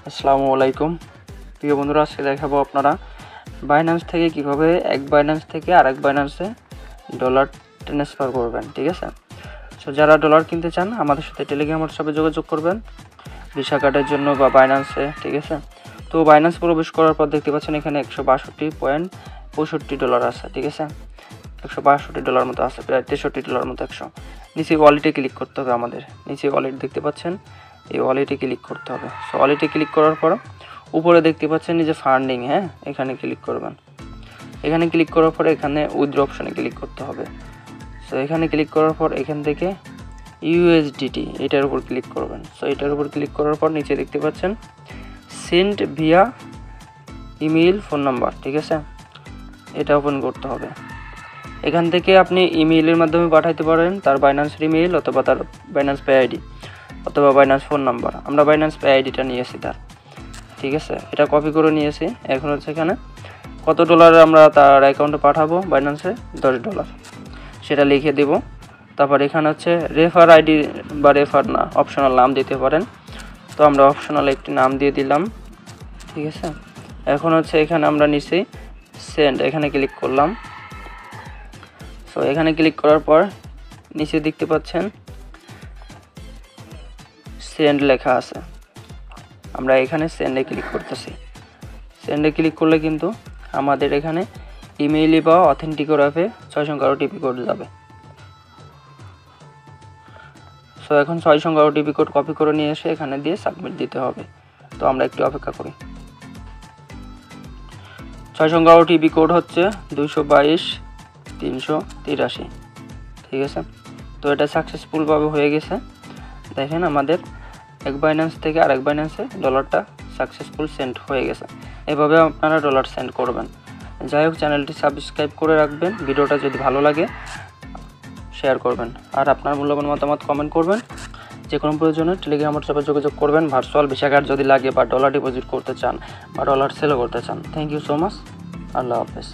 আসসালামু আলাইকুম প্রিয় বন্ধুরা, আজকে দেখাবো আপনারা বাইন্যান্স থেকে কিভাবে এক বাইন্যান্স থেকে আরেক বাইন্যান্সে ডলার ট্রান্সফার করবেন। ঠিক আছে, সো যারা ডলার কিনতে চান আমাদের সাথে টেলিগ্রাম হোয়াটসঅ্যাপে যোগাযোগ করবেন ভিসা কার্ডের জন্য বা বাইন্যান্সে। ঠিক আছে, তো বাইন্যান্স প্রবেশ করার পর দেখতে পাচ্ছেন এখানে $162.65 আছে। ঠিক আছে, $162 মতো আছে, প্রায় $63 মতো। নিচে ওয়ালেটে ক্লিক করতে হবে। আমাদের নিচে ওয়ালেট দেখতে পাচ্ছেন, এই ওয়ালেটে ক্লিক করতে হবে। সো ওয়ালেটে ক্লিক করার পর উপরে দেখতে পাচ্ছেন এই যে ফান্ডিং, এখানে ক্লিক করবেন। এখানে ক্লিক করার পর এখানে উইথড্র অপশনে ক্লিক করতে হবে। সো এখানে ক্লিক করার পর এখান থেকে USDT এটার উপর ক্লিক করবেন। সো এটার উপর ক্লিক করার পর নিচে দেখতে পাচ্ছেন send via email phone number. ঠিক আছে, এটা ওপেন করতে হবে। এখান থেকে আপনি ইমেইলের মাধ্যমে পাঠাইতে পারেন তার বাইন্যান্সের ইমেইল, অথবা তার বাইন্যান্স PayID, অথবা বাইন্যান্স ফোন নাম্বার। আমরা বাইন্যান্স PayIDটা নিয়েছি তার। ঠিক আছে, এটা কপি করে নিয়েছি। এখন হচ্ছে এখানে কত ডলার আমরা তার অ্যাকাউন্টে পাঠাবো বাইন্যান্সে, $10, সেটা লিখে দেব। তারপর এখানে হচ্ছে রেফার আইডি বা রেফার না অপশনাল নাম দিতে পারেন। তো আমরা অপশনাল একটি নাম দিয়ে দিলাম। ঠিক আছে, এখন হচ্ছে এখানে আমরা নিচে সেন্ড এখানে ক্লিক করলাম। সো এখানে ক্লিক করার পর নিচে দেখতে পাচ্ছেন সেন্ড লেখা আছে। আমরা এখানে সেন্ডে ক্লিক করতেছি। সেন্ডে ক্লিক করলে কিন্তু আমাদের এখানে ইমেইলে বা অথেন্টিকের অ্যাপে 6 সংখ্যার OTP কোড যাবে। সো এখন 6 সংখ্যার OTP কোড কপি করে নিয়ে এসে এখানে দিয়ে সাবমিট দিতে হবে। তো আমরা একটু অপেক্ষা করি। 6 সংখ্যার OTP কোড হচ্ছে 222-383। ঠিক আছে, তো এটা সাকসেসফুলভাবে হয়ে গেছে। দেখেন আমাদের এক বাইন্যান্স থেকে আরেক বাইন্যান্সে ডলারটা সাকসেসফুল সেন্ড হয়ে গেছে। এভাবে আপনারা ডলার সেন্ড করবেন। যাই হোক, চ্যানেলটি সাবস্ক্রাইব করে রাখবেন। ভিডিওটা যদি ভালো লাগে শেয়ার করবেন, আর আপনার মূল্যবান মতামত কমেন্ট করবেন। যে কোনো প্রয়োজনে টেলিগ্রাম হোয়াটসঅ্যাপে যোগাযোগ করবেন। ভার্চুয়াল ভিসা কার্ড যদি লাগে বা ডলার ডিপোজিট করতে চান বা ডলার সেলও করতে চান। Thank you so much. আল্লাহ হাফেজ।